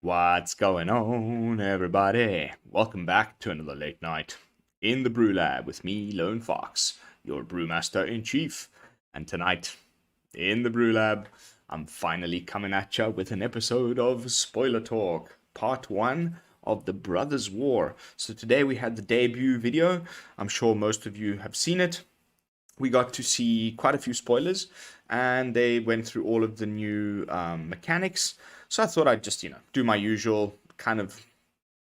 What's going on, everybody? Welcome back to another late night in the BrewLab with me, Lone Fox, your brewmaster in chief. And tonight, in the BrewLab, I'm finally coming at you with an episode of Spoiler Talk, part 1 of the Brothers War. So today we had the debut video. I'm sure most of you have seen it. We got to see quite a few spoilers, and they went through all of the new mechanics. So I thought I'd just, do my usual kind of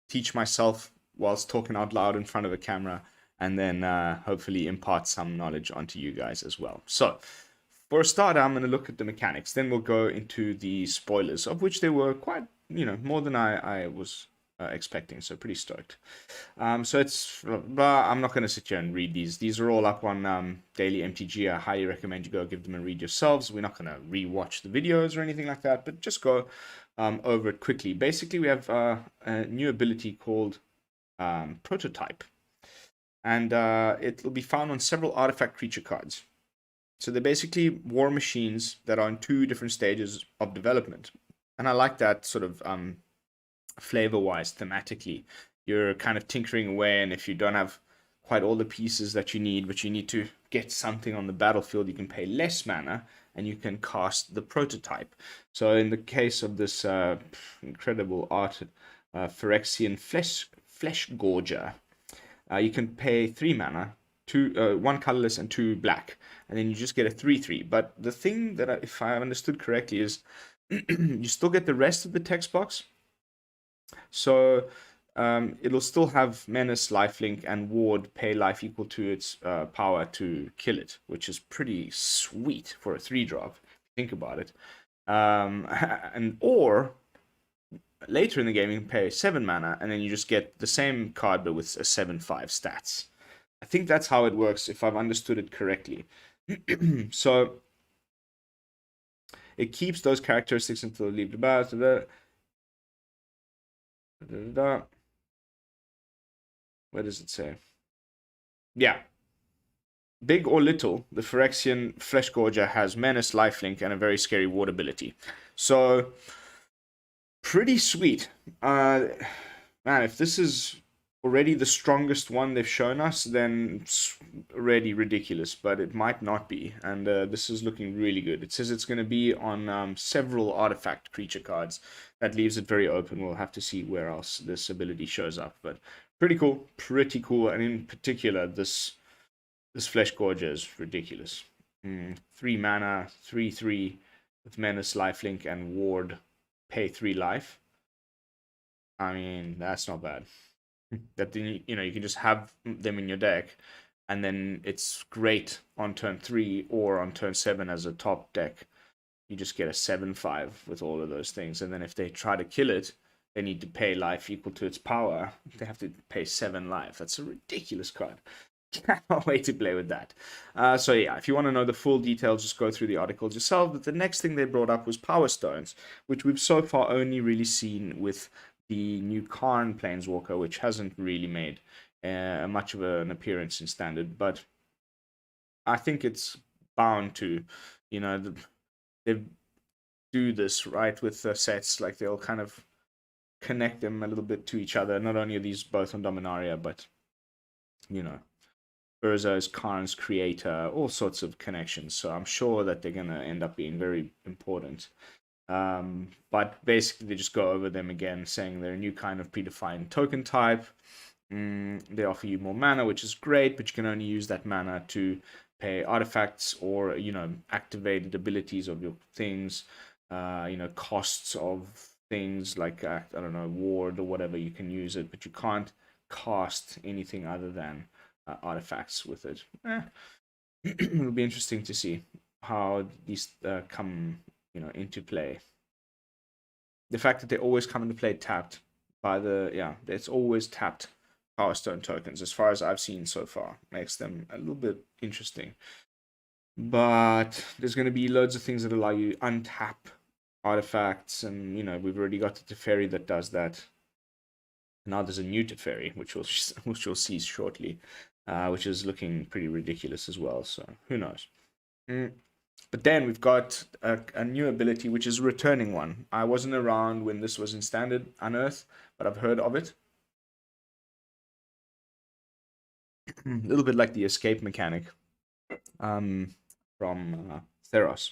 teach myself whilst talking out loud in front of a camera, and then hopefully impart some knowledge onto you guys as well. So for a starter, I'm going to look at the mechanics. Then we'll go into the spoilers, of which there were quite, more than I was expecting. So pretty stoked. So it's, I'm not going to sit here and read these. These are all up on Daily MTGA. I highly recommend you go give them a read yourselves. We're not going to re-watch the videos or anything like that, but just go over it quickly. Basically, we have a new ability called Prototype, and it'll be found on several artifact creature cards. So they're basically war machines that are in two different stages of development. And I like that sort of flavor-wise, thematically. You're kind of tinkering away, and if you don't have quite all the pieces that you need, but you need to get something on the battlefield, you can pay less mana, and you can cast the Prototype. So in the case of this incredible art, Phyrexian Flesh Gorger, you can pay 3 mana, 1 colorless and 2 black, and then you just get a 3/3. But the thing that, if I understood correctly, is you still get the rest of the text box. So it'll still have Menace, Lifelink, and Ward pay life equal to its power to kill it, which is pretty sweet for a 3-drop. Think about it. Or later in the game, you can pay 7 mana, and then you just get the same card, but with a 7/5 stats. I think that's how it works, if I've understood it correctly. So it keeps those characteristics until you leave the battle. Where does it say? Yeah. Big or little, the Phyrexian Flesh Gorger has Menace, Lifelink, and a very scary Ward ability. So, pretty sweet. Man, if this is already the strongest one they've shown us, then it's already ridiculous, but it might not be. And this is looking really good. It says it's going to be on several artifact creature cards. That leaves it very open. We'll have to see where else this ability shows up, but pretty cool, pretty cool. And in particular, this Flesh Gorger is ridiculous. 3 mana, 3/3 with Menace, Lifelink, and Ward. Pay 3 life. I mean, that's not bad. That then, you can just have them in your deck, and then it's great on turn 3 or on turn 7 as a top deck. You just get a 7/5 with all of those things, and then if they try to kill it, they need to pay life equal to its power. They have to pay 7 life. That's a ridiculous card. Cannot wait to play with that. So yeah, if you want to know the full details, just go through the articles yourself. But the next thing they brought up was Power Stones, which we've so far only really seen with the new Karn Planeswalker, which hasn't really made much of an appearance in Standard. But I think it's bound to, they do this, right, with the sets. Like, they'll kind of connect them a little bit to each other. Not only are these both on Dominaria, but, Urza is Karn's creator, all sorts of connections. So I'm sure that they're going to end up being very important. But basically, they just go over them again, saying they're a new kind of predefined token type. They offer you more mana, which is great, but you can only use that mana to pay artifacts or, activated abilities of your things, costs of things like, I don't know, Ward or whatever. You can use it, but you can't cast anything other than artifacts with it. It'll be interesting to see how these come into play. The fact that they always come into play tapped by it's always tapped Power Stone tokens, as far as I've seen so far, makes them a little bit interesting. But there's going to be loads of things that allow you untap artifacts, and we've already got the Teferi that does that. Now there's a new Teferi, which we'll see shortly, which is looking pretty ridiculous as well. So who knows? But then we've got a new ability, which is a returning one. I wasn't around when this was in Standard Unearth, but I've heard of it. A little bit like the escape mechanic from Theros.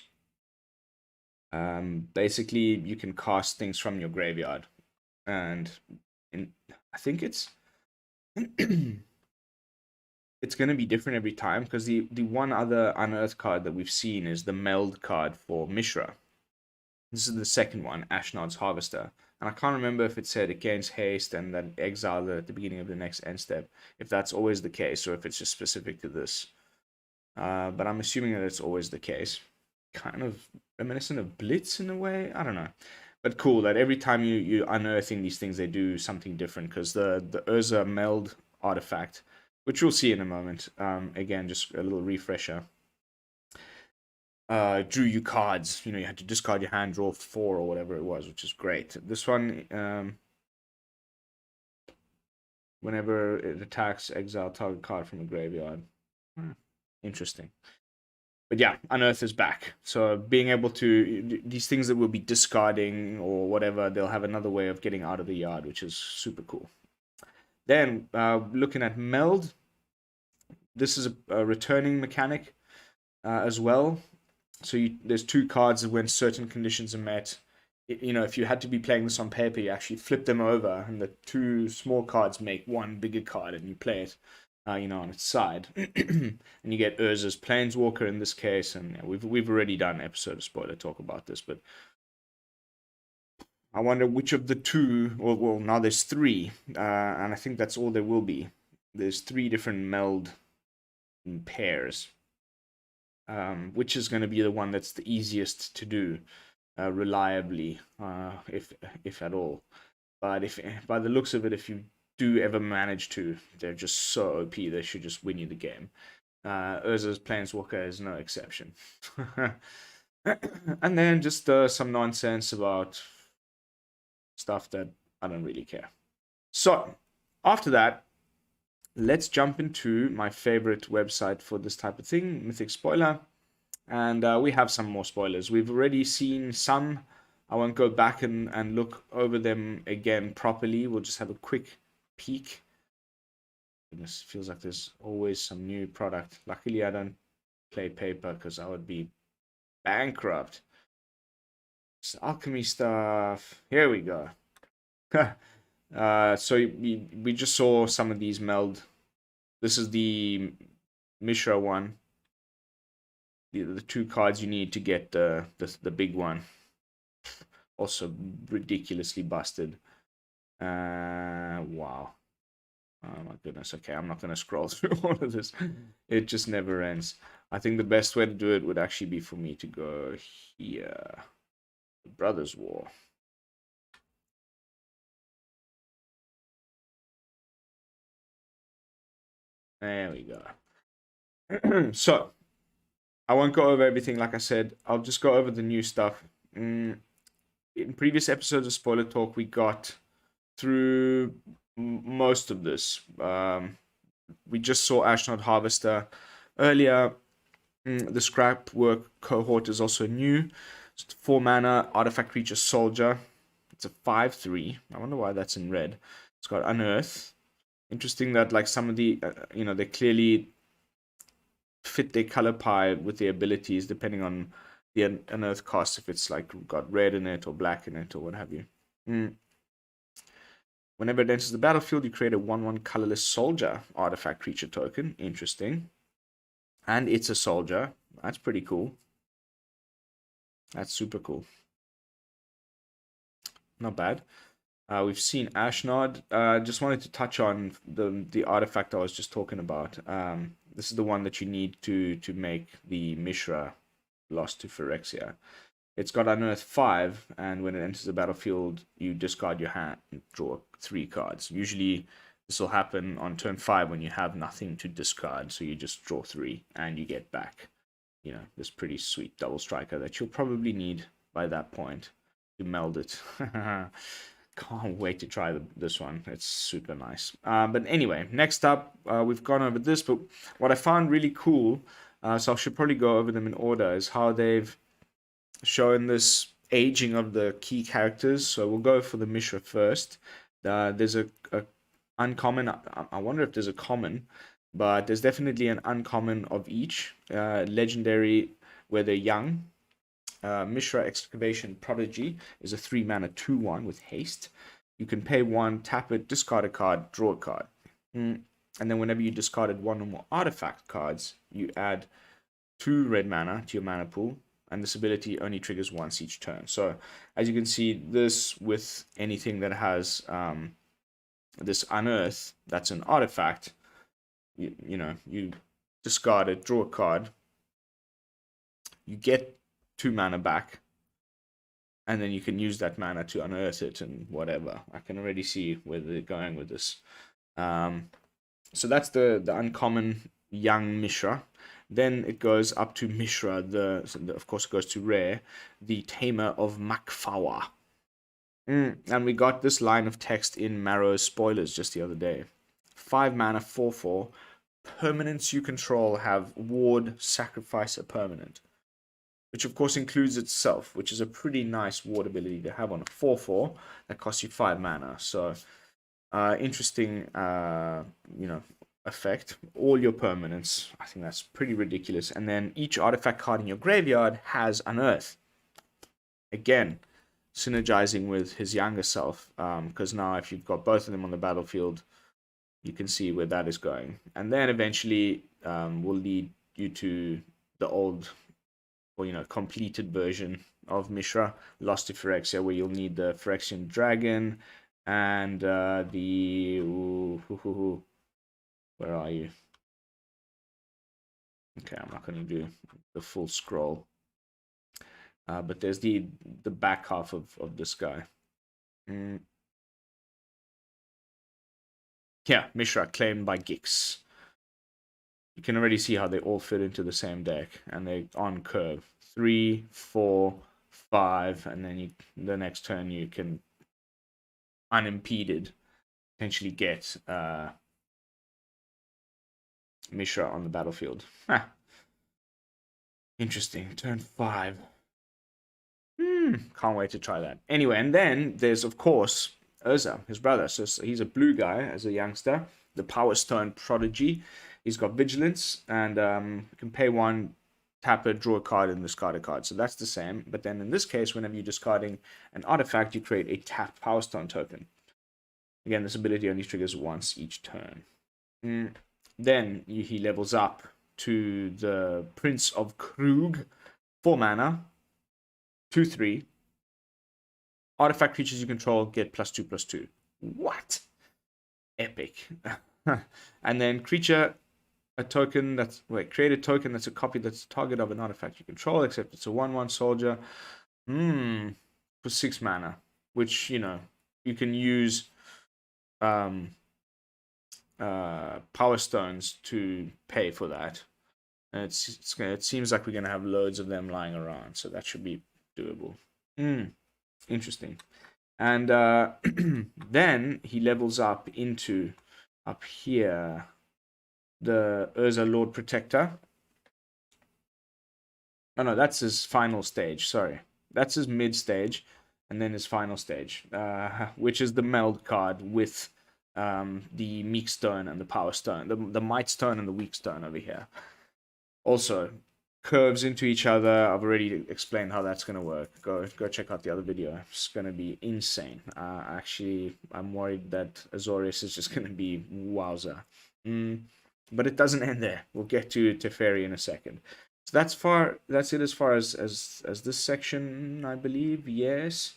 Basically, you can cast things from your graveyard, and I think it's it's going to be different every time, because the one other Unearth card that we've seen is the Meld card for Mishra. This is the second one, Ashnod's Harvester. And I can't remember if it said against haste and then exile at the beginning of the next end step, if that's always the case or if it's just specific to this. But I'm assuming that it's always the case. Kind of reminiscent of Blitz in a way. I don't know. But cool that every time you unearthing these things, they do something different, because the Urza Meld artifact, which we'll see in a moment, again, just a little refresher, drew you cards. You had to discard your hand, draw 4 or whatever it was, which is great. This one, whenever it attacks, exile target card from the graveyard. Interesting. But yeah, Unearth is back. So being able to, these things that we'll be discarding or whatever, they'll have another way of getting out of the yard, which is super cool. Then, looking at Meld, this is a returning mechanic as well. So there's 2 cards when certain conditions are met. If you had to be playing this on paper, you actually flip them over, and the 2 small cards make one bigger card, and you play it, on its side. And you get Urza's Planeswalker in this case, and we've already done an episode of Spoiler Talk about this, but I wonder which of the 2, well, now there's 3, and I think that's all there will be. There's 3 different Meld pairs. Which is going to be the one that's the easiest to do reliably, if at all. But if by the looks of it, if you do ever manage to, they're just so OP, they should just win you the game. Urza's Planeswalker is no exception. And then just some nonsense about stuff that I don't really care. So, after that, let's jump into my favorite website for this type of thing, Mythic Spoiler. And we have some more spoilers. We've already seen some. I won't go back and look over them again properly. We'll just have a quick peek. Goodness, feels like there's always some new product. Luckily, I don't play paper, because I would be bankrupt. It's alchemy stuff. Here we go. So we just saw some of these Meld. This is the Mishra one. The 2 cards you need to get the big one. Also ridiculously busted. Wow. Oh my goodness. Okay, I'm not going to scroll through all of this. It just never ends. I think the best way to do it would actually be for me to go here. The Brothers' War. There we go. So, I won't go over everything, like I said. I'll just go over the new stuff. In previous episodes of Spoiler Talk, we got through most of this. We just saw Ashnod Harvester earlier. The Scrapwork cohort is also new. It's 4 mana, artifact creature soldier. It's a 5/3. I wonder why that's in red. It's got Unearth. Interesting that, like, some of the, they clearly fit their color pie with their abilities depending on the Unearth cost, if it's like got red in it or black in it or what have you. Whenever it enters the battlefield, you create a 1/1 colorless soldier artifact creature token. Interesting. And it's a soldier. That's pretty cool. That's super cool. Not bad. We've seen Ashnod. Just wanted to touch on the artifact I was just talking about. This is the one that you need to make the Mishra Lost to Phyrexia. It's got Unearth 5, and when it enters the battlefield, you discard your hand and draw 3 cards. Usually, this will happen on turn 5 when you have nothing to discard, so you just draw 3, and you get back, this pretty sweet double striker that you'll probably need by that point to meld it. Can't wait to try this one. It's super nice. But anyway, next up, we've gone over this, but what I found really cool So I should probably go over them in order, is how they've shown this aging of the key characters. So we'll go for the Mishra first. There's a uncommon. I wonder if there's a common, but there's definitely an uncommon of each. Legendary, where they're young. Mishra Excavation Prodigy is a 3-mana 2/1 with haste. You can pay 1, tap it, discard a card, draw a card. And then whenever you discarded 1 or more artifact cards, you add 2 red mana to your mana pool, and this ability only triggers once each turn. So as you can see, this with anything that has this unearth, that's an artifact, you discard it, draw a card, you get 2 mana back, and then you can use that mana to unearth it and whatever. I can already see where they're going with this. So that's the uncommon young Mishra. Then it goes up to Mishra, of course it goes to rare, the Tamer of Makfawa. And we got this line of text in Marrow's spoilers just the other day. 5 mana, 4/4. Permanents you control have ward, sacrifice a permanent. Which of course includes itself, which is a pretty nice ward ability to have on a 4/4 that costs you 5 mana. So interesting, effect. All your permanents. I think that's pretty ridiculous. And then each artifact card in your graveyard has unearth. Again, synergizing with his younger self, because now if you've got both of them on the battlefield, you can see where that is going. And then eventually will lead you to the old, or completed version of Mishra, Lost to Phyrexia, where you'll need the Phyrexian Dragon and where are you? Okay, I'm not going to do the full scroll. But there's the back half of this guy. Yeah, Mishra, claimed by Gix. You can already see how they all fit into the same deck, and they're on curve. 3, 4, 5, and then the next turn you can unimpeded potentially get Mishra on the battlefield. Interesting. Turn 5. Can't wait to try that. Anyway, and then there's, of course, Urza, his brother. So he's a blue guy as a youngster. The Power Stone Prodigy. He's got Vigilance, and you can pay 1, tap it, draw a card, and discard a card. So that's the same. But then in this case, whenever you're discarding an artifact, you create a tapped Power Stone token. Again, this ability only triggers once each turn. Then he levels up to the Prince of Krug. 4 mana. 2/3. Artifact creatures you control get +2/+2. What? Epic. And then create a token that's a copy that's a target of an artifact you control, except it's a 1/1 soldier. For 6 mana, which you can use Power Stones to pay for that. And it seems like we're gonna have loads of them lying around, so that should be doable. Interesting. And then he levels up into up here the Urza Lord Protector. Oh no, that's his final stage. Sorry, that's his mid stage, and then his final stage, which is the meld card with the Meek Stone and the Power Stone, the Might Stone and the Weak Stone over here. Also, curves into each other. I've already explained how that's going to work. Go check out the other video. It's going to be insane. Actually, I'm worried that Azorius is just going to be wowza. But it doesn't end there. We'll get to Teferi in a second. So that's it as far as this section, I believe. Yes.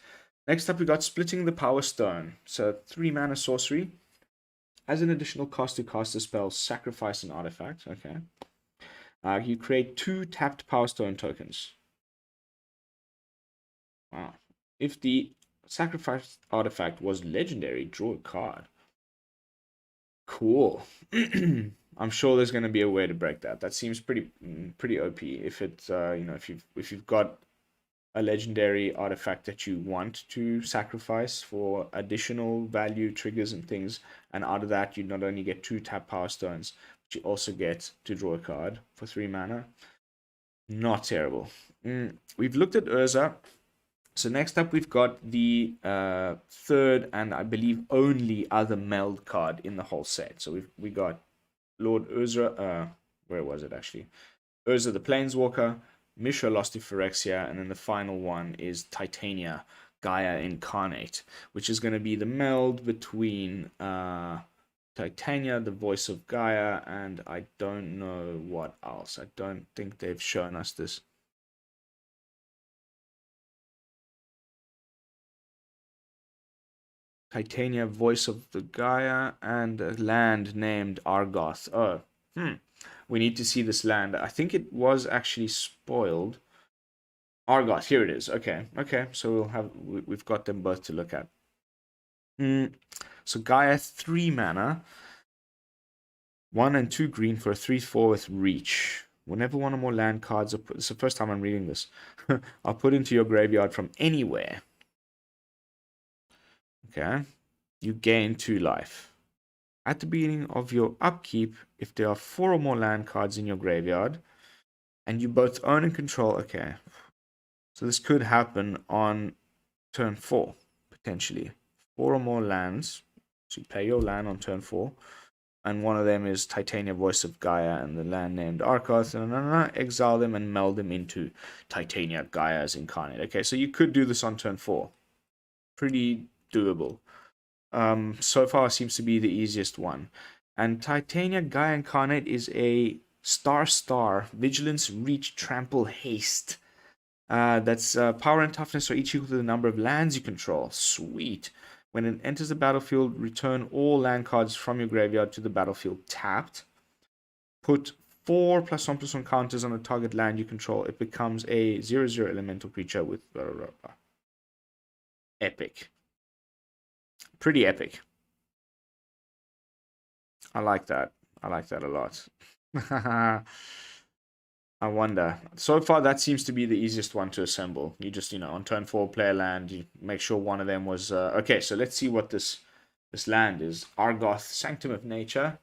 Next up, we got Splitting the Power Stone. So 3 mana sorcery. As an additional cost to cast a spell, sacrifice an artifact. Okay. You create 2 tapped Power Stone tokens. Wow. If the sacrificed artifact was legendary, draw a card. Cool. I'm sure there's going to be a way to break that. That seems pretty OP. If it's if you've got a legendary artifact that you want to sacrifice for additional value triggers and things, and out of that you not only get 2 tap Power Stones, You also get to draw a card for 3 mana. Not terrible. We've looked at Urza. So next up, we've got the third and I believe only other meld card in the whole set. So we got Lord Urza. Where was it actually? Urza the Planeswalker, Mishra Lost to Phyrexia, and then the final one is Titania Gaia Incarnate, which is going to be the meld between Titania, the voice of Gaia, and I don't know what else. I don't think they've shown us this. Titania, voice of the Gaia, and a land named Argoth. Oh, we need to see this land. I think it was actually spoiled. Argoth, here it is. Okay, so we've got them both to look at. So Gaia, 3 mana, 1 and 2 green for a 3/4 with reach. Whenever one or more land cards are put, it's the first time I'm reading this, are put into your graveyard from anywhere. Okay, you gain 2 life. At the beginning of your upkeep, if there are 4 or more land cards in your graveyard, and you both own and control, okay, so this could happen on turn 4, potentially. 4 or more lands, so you play your land on turn 4, and one of them is Titania, Voice of Gaia, and the land named Arkoth, and exile them and meld them into Titania, Gaia's Incarnate. Okay, so you could do this on turn 4. Pretty doable. So far seems to be the easiest one. And Titania, Gaia Incarnate is a star, vigilance, reach, trample, haste. That's power and toughness are each equal to the number of lands you control. Sweet. When it enters the battlefield, return all land cards from your graveyard to the battlefield tapped. Put 4 +1/+1 counters on the target land you control. It becomes a 0/0 elemental creature with epic. Pretty epic. I like that. I like that a lot. I wonder. So far, that seems to be the easiest one to assemble. You just, on turn 4, play a land. You make sure one of them was... okay, so let's see what this land is. Argoth, Sanctum of Nature.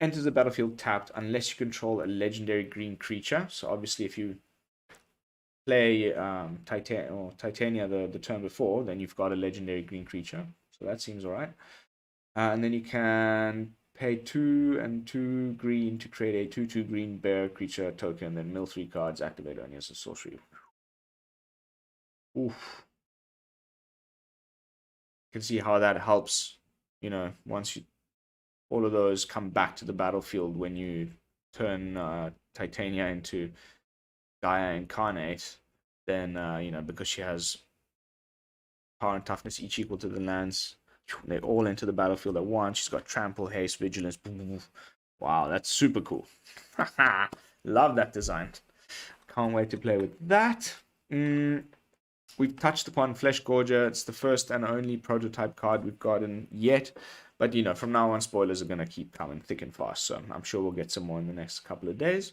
Enters the battlefield tapped unless you control a legendary green creature. So obviously, if you play Titania the turn before, then you've got a legendary green creature. So that seems alright. And then you can pay 2 and 2 green to create a 2/2 green bear creature token, then mill 3 cards, activate only as a sorcery. Oof. You can see how that helps, once all of those come back to the battlefield when you turn Titania into Gaia Incarnate, then, because she has power and toughness each equal to the lands, they all enter the battlefield at once. She's got trample, haste, vigilance. Wow, that's super cool. Love that design. Can't wait to play with that. We've touched upon Flesh Gorger. It's the first and only prototype card we've gotten yet. But, from now on, spoilers are going to keep coming thick and fast. So I'm sure we'll get some more in the next couple of days.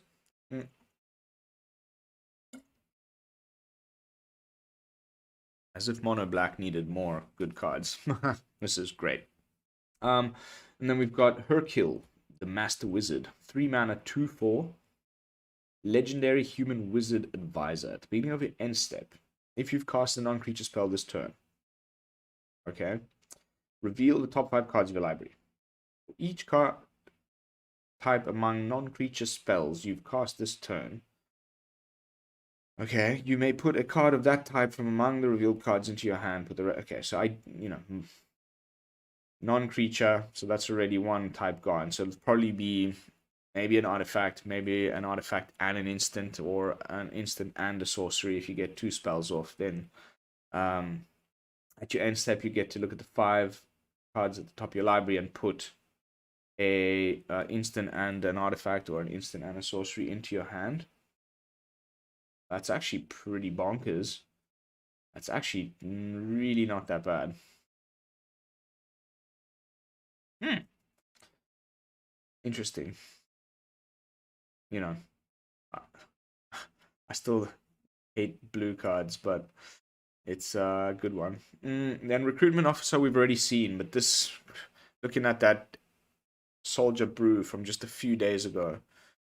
As if Mono Black needed more good cards. This is great. And then we've got Hercule, the Master Wizard. 3 mana, 2/4. Legendary Human Wizard Advisor. At the beginning of your end step, if you've cast a non-creature spell this turn, okay, reveal the top 5 cards of your library. For each card type among non-creature spells you've cast this turn, okay, you may put a card of that type from among the revealed cards into your hand. Okay, so non-creature, so that's already one type gone. So it'll probably be maybe an artifact and an instant, or an instant and a sorcery. If you get 2 spells off, then at your end step, you get to look at the 5 cards at the top of your library and put a instant and an artifact, or an instant and a sorcery into your hand. That's actually pretty bonkers. That's actually really not that bad. Interesting. I still hate blue cards, but it's a good one. Then Recruitment Officer we've already seen, but this, looking at that Soldier Brew from just a few days ago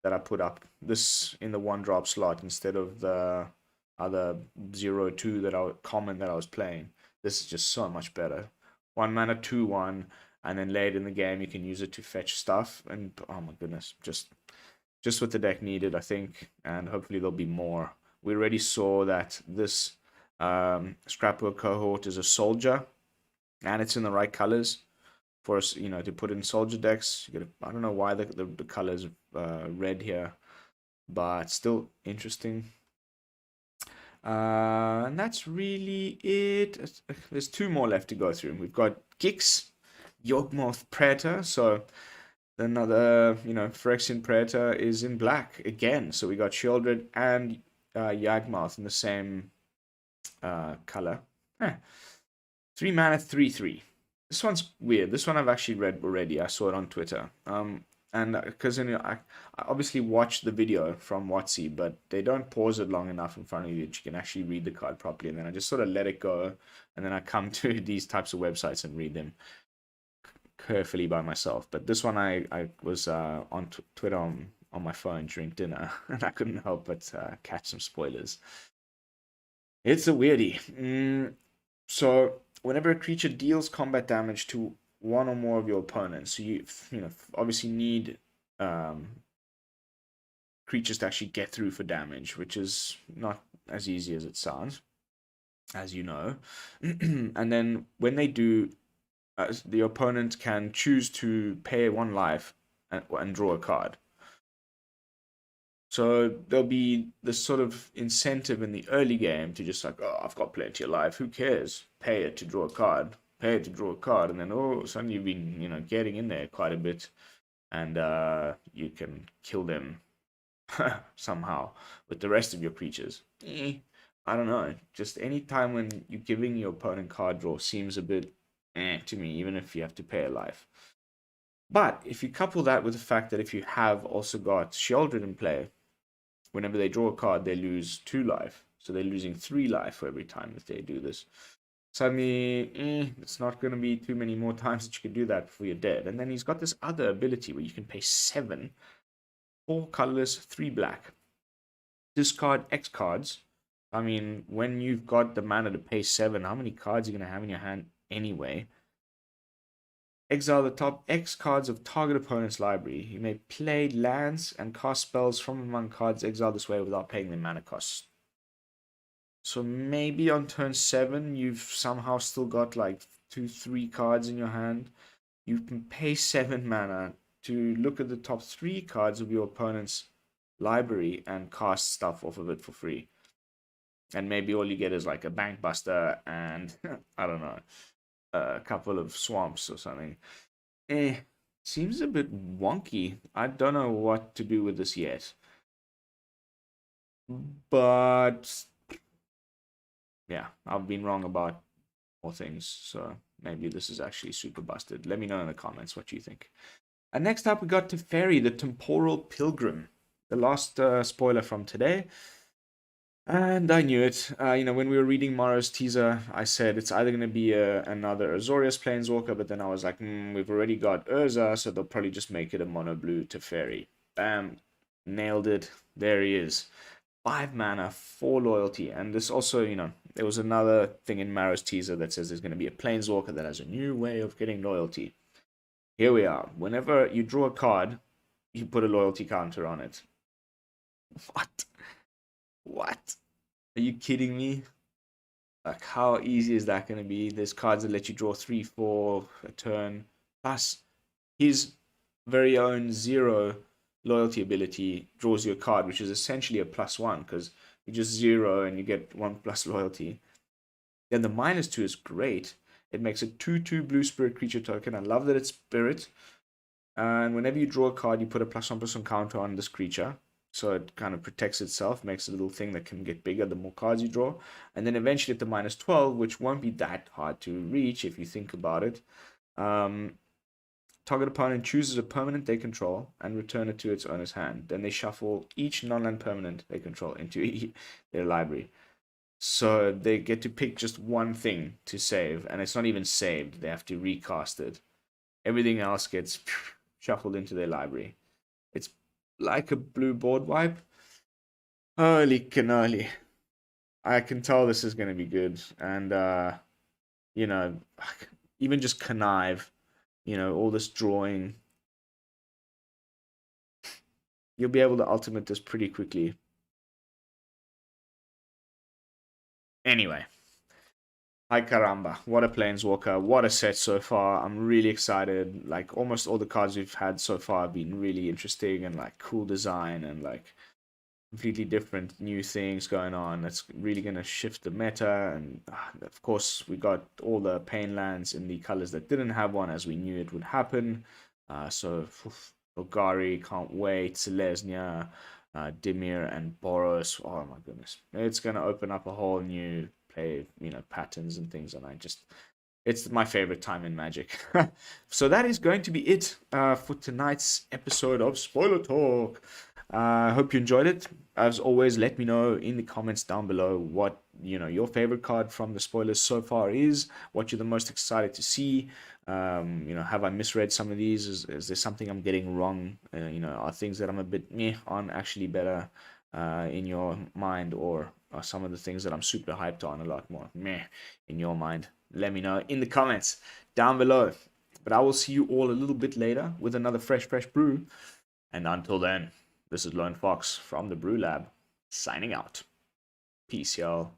that I put up. This in the 1-drop slot instead of the other 0-2 common that I was playing. This is just so much better. 1 mana 2/1, and then late in the game you can use it to fetch stuff. And oh my goodness, just what the deck needed, I think, and hopefully there'll be more. We already saw that this Scrapbook cohort is a soldier, and it's in the right colors for us, to put in soldier decks. I don't know why the colors red here, but still interesting. And that's really it. There's 2 more left to go through. We've got Gix, Yawgmoth Praetor. So another, Phyrexian Praetor is in black again. So we got Shieldred and Yawgmoth in the same color. 3 mana, 3/3. This one's weird. This one I've actually read already. I saw it on Twitter. And because I obviously watched the video from WotC, but they don't pause it long enough in front of you that you can actually read the card properly. And then I just sort of let it go, and then I come to these types of websites and read them carefully by myself. But this one I was on Twitter on my phone during dinner, and I couldn't help but catch some spoilers. It's a weirdie. So whenever a creature deals combat damage to one or more of your opponents, so you obviously need creatures to actually get through for damage, which is not as easy as it sounds, as you know. And then when they do, the opponent can choose to pay 1 life and draw a card. So there'll be this sort of incentive in the early game to just like, oh, I've got plenty of life. Who cares? Pay it to draw a card. Pay it to draw a card. And then, suddenly you've been, getting in there quite a bit. And you can kill them somehow with the rest of your creatures. I don't know. Just any time when you're giving your opponent card draw seems a bit to me, even if you have to pay a life. But if you couple that with the fact that if you have also got Shieldred in play, whenever they draw a card, they lose 2 life. So they're losing 3 life for every time that they do this. Suddenly, it's not going to be too many more times that you can do that before you're dead. And then he's got this other ability where you can pay 7, 4 colorless, 3 black. Discard X cards. I mean, when you've got the mana to pay 7, how many cards are you going to have in your hand anyway? Exile the top X cards of target opponent's library. You may play lands and cast spells from among cards exiled this way without paying their mana costs. So maybe on turn 7, you've somehow still got like 2-3 cards in your hand. You can pay 7 mana to look at the top 3 cards of your opponent's library and cast stuff off of it for free. And maybe all you get is like a Bank Buster and, I don't know, a couple of swamps or something. Seems a bit wonky. I don't know what to do with this yet. But yeah, I've been wrong about more things, so maybe this is actually super busted. Let me know in the comments what you think. And next up, we got Teferi, the Temporal Pilgrim. The last spoiler from today. And I knew it. When we were reading Mara's teaser, I said it's either going to be another Azorius Planeswalker, but then I was like, we've already got Urza, so they'll probably just make it a mono blue Teferi. Bam. Nailed it. There he is. 5 mana, 4 loyalty. And this also, there was another thing in Mara's teaser that says there's going to be a Planeswalker that has a new way of getting loyalty. Here we are. Whenever you draw a card, you put a loyalty counter on it. What? Are you kidding me? Like, how easy is that going to be? There's cards that let you draw 3-4 a turn. Plus, his very own 0 loyalty ability draws you a card, which is essentially a +1, because you just 0 and you get 1+ loyalty. Then the -2 is great. It makes a 2/2 blue spirit creature token. I love that it's spirit. And whenever you draw a card, you put a +1/+1 counter on this creature. So it kind of protects itself, makes a little thing that can get bigger the more cards you draw. And then eventually at the -12, which won't be that hard to reach if you think about it, target opponent chooses a permanent they control and return it to its owner's hand. Then they shuffle each non-land permanent they control into their library. So they get to pick just one thing to save, and it's not even saved. They have to recast it. Everything else gets shuffled into their library. It's like a blue board wipe. Holy cannoli. I can tell this is going to be good. And, you know, even just connive, you know, all this drawing. You'll be able to ultimate this pretty quickly. Anyway. Hi caramba, what a planeswalker, what a set so far. I'm really excited. Like almost all the cards we've had so far have been really interesting and like cool design and like completely different new things going on. That's really going to shift the meta. And of course, we got all the pain lands in the colors that didn't have one, as we knew it would happen. So Golgari, can't wait. Selesnya, Dimir, and Boros. Oh my goodness, it's going to open up a whole new play, you know, patterns and things. And it's my favorite time in Magic. So that is going to be it for tonight's episode of Spoiler Talk. I hope you enjoyed it. As always, let me know in the comments down below what, you know, your favorite card from the spoilers so far is, what you're the most excited to see. You know, have I misread some of these? Is there something I'm getting wrong? You know, are things that I'm a bit meh on actually better in your mind, or are some of the things that I'm super hyped on a lot more meh in your mind? Let me know in the comments down below. But I will see you all a little bit later with another fresh brew. And until then, this is Lone Fox from the BrewLab, signing out. Peace, y'all.